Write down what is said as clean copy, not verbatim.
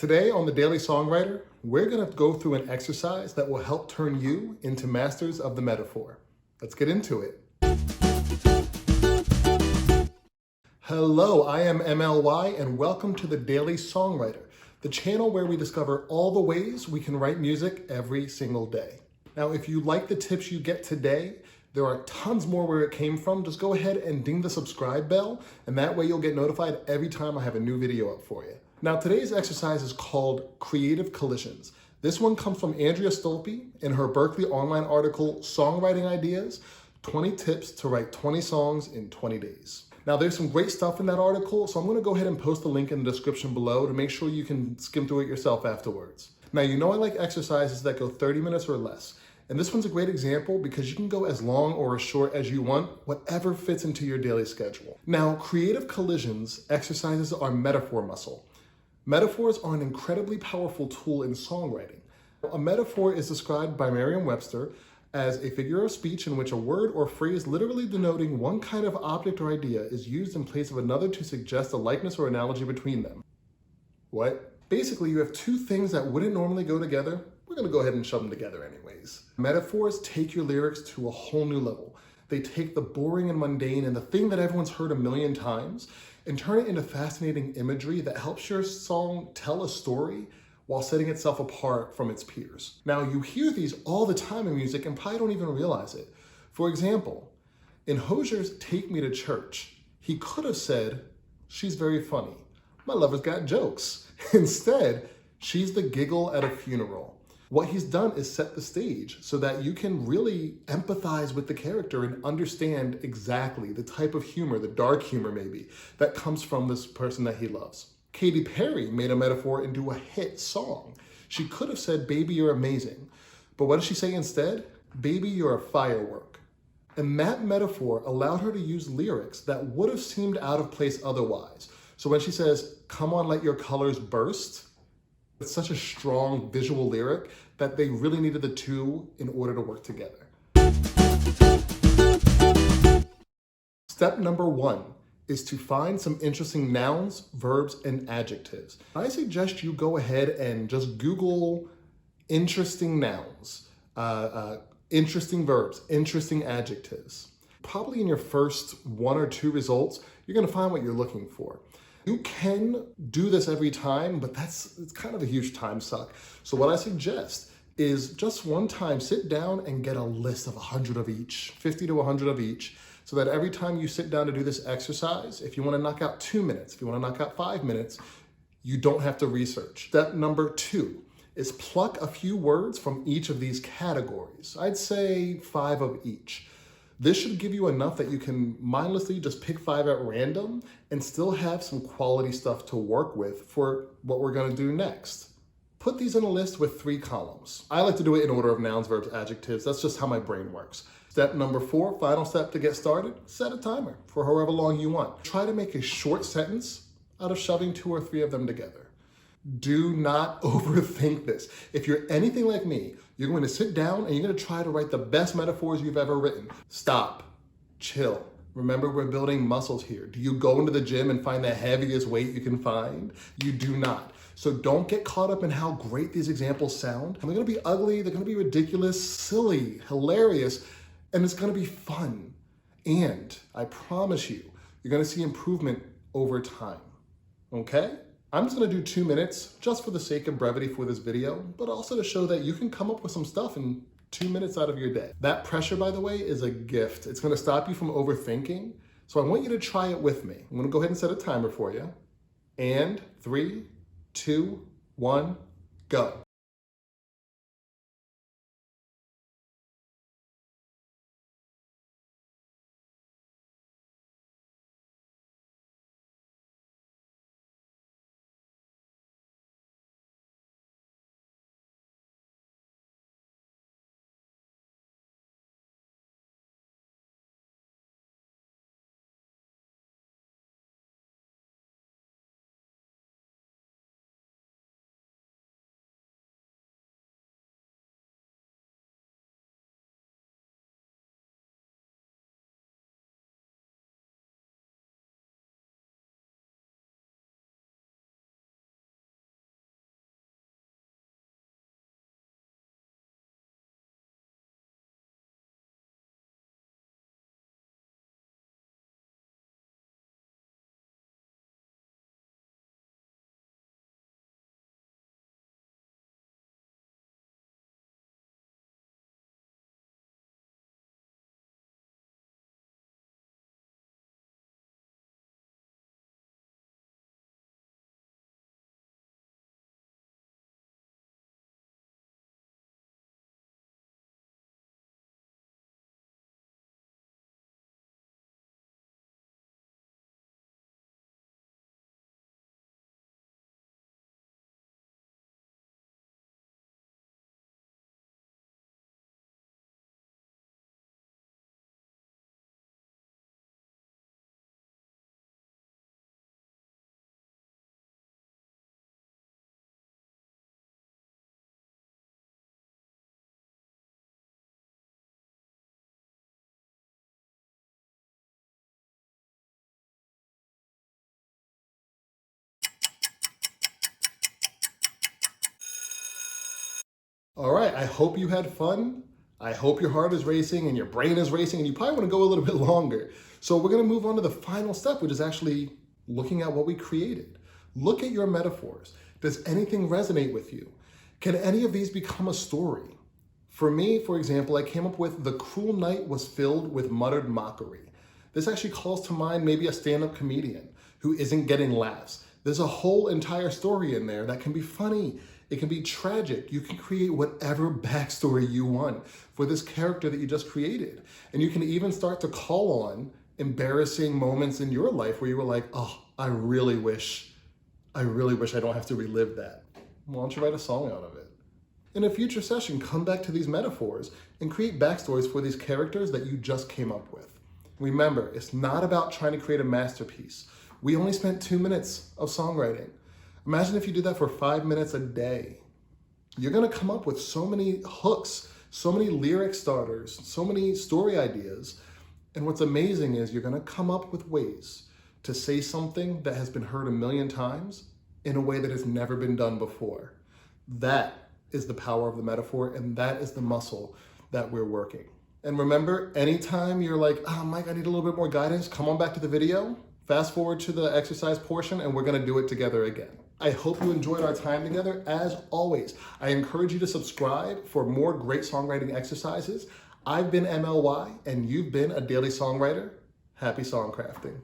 Today on The Daily Songwriter, we're going to go through an exercise that will help turn you into masters of the metaphor. Let's get into it. Hello, I am MLY and welcome to The Daily Songwriter, the channel where we discover all the ways we can write music every single day. Now, if you like the tips you get today, there are tons more where it came from. Just go ahead and ding the subscribe bell, and that way you'll get notified every time I have a new video up for you. Now, today's exercise is called Creative Collisions. This one comes from Andrea Stolpe in her Berklee Online article, Songwriting Ideas, 20 Tips to Write 20 Songs in 20 Days. Now, there's some great stuff in that article, so I'm gonna go ahead and post the link in the description below to make sure you can skim through it yourself afterwards. Now, you know I like exercises that go 30 minutes or less. And this one's a great example because you can go as long or as short as you want, whatever fits into your daily schedule. Now, Creative Collisions exercises our metaphor muscle. Metaphors are an incredibly powerful tool in songwriting. A metaphor is described by Merriam-Webster as a figure of speech in which a word or phrase literally denoting one kind of object or idea is used in place of another to suggest a likeness or analogy between them. What? Basically, you have two things that wouldn't normally go together. We're gonna go ahead and shove them together anyways. Metaphors take your lyrics to a whole new level. They take the boring and mundane and the thing that everyone's heard a million times and turn it into fascinating imagery that helps your song tell a story while setting itself apart from its peers. Now, you hear these all the time in music and probably don't even realize it. For example, in Hozier's Take Me to Church, he could have said, "She's very funny. My lover's got jokes." Instead, "She's the giggle at a funeral." What he's done is set the stage so that you can really empathize with the character and understand exactly the type of humor, the dark humor maybe, that comes from this person that he loves. Katy Perry made a metaphor into a hit song. She could have said, "Baby, you're amazing." But what does she say instead? "Baby, you're a firework." And that metaphor allowed her to use lyrics that would have seemed out of place otherwise. So when she says, "Come on, let your colors burst," it's such a strong visual lyric that they really needed the two in order to work together. Step number one is to find some interesting nouns, verbs, and adjectives. I suggest you go ahead and just Google interesting nouns, interesting verbs, interesting adjectives. Probably in your first one or two results, you're gonna find what you're looking for. You can do this every time, but it's kind of a huge time suck. So what I suggest is just one time sit down and get a list of 100 of each, 50 to 100 of each, so that every time you sit down to do this exercise, if you want to knock out 2 minutes, if you want to knock out 5 minutes, you don't have to research. Step number two is pluck a few words from each of these categories. I'd say 5 of each. This should give you enough that you can mindlessly just pick 5 at random and still have some quality stuff to work with for what we're gonna do next. Put these in a list with 3 columns. I like to do it in order of nouns, verbs, adjectives. That's just how my brain works. Step number 4, final step to get started, set a timer for however long you want. Try to make a short sentence out of shoving 2 or 3 of them together. Do not overthink this. If you're anything like me, you're going to sit down and you're going to try to write the best metaphors you've ever written. Stop. Chill. Remember, we're building muscles here. Do you go into the gym and find the heaviest weight you can find? You do not. So don't get caught up in how great these examples sound. They're going to be ugly, they're going to be ridiculous, silly, hilarious, and it's going to be fun. And I promise you, you're going to see improvement over time. Okay? I'm just gonna do 2 minutes just for the sake of brevity for this video, but also to show that you can come up with some stuff in 2 minutes out of your day. That pressure, by the way, is a gift. It's gonna stop you from overthinking. So I want you to try it with me. I'm gonna go ahead and set a timer for you. And 3, 2, 1, go. All right, I hope you had fun. I hope your heart is racing and your brain is racing, and you probably want to go a little bit longer. So we're going to move on to the final step, which is actually looking at what we created. Look at your metaphors. Does anything resonate with you? Can any of these become a story? For me, for example, I came up with "The cruel night was filled with muttered mockery." This actually calls to mind maybe a stand-up comedian who isn't getting laughs. There's a whole entire story in there that can be funny. It can be tragic. You can create whatever backstory you want for this character that you just created. And you can even start to call on embarrassing moments in your life where you were like, oh, I really wish I don't have to relive that. Why don't you write a song out of it? In a future session, come back to these metaphors and create backstories for these characters that you just came up with. Remember, it's not about trying to create a masterpiece. We only spent 2 minutes of songwriting. Imagine if you did that for 5 minutes a day. You're gonna come up with so many hooks, so many lyric starters, so many story ideas. And what's amazing is you're gonna come up with ways to say something that has been heard 1,000,000 times in a way that has never been done before. That is the power of the metaphor, and that is the muscle that we're working. And remember, anytime you're like, oh, Mike, I need a little bit more guidance, come on back to the video, fast forward to the exercise portion, and we're gonna do it together again. I hope you enjoyed our time together. As always, I encourage you to subscribe for more great songwriting exercises. I've been MLY, and you've been a daily songwriter. Happy songcrafting.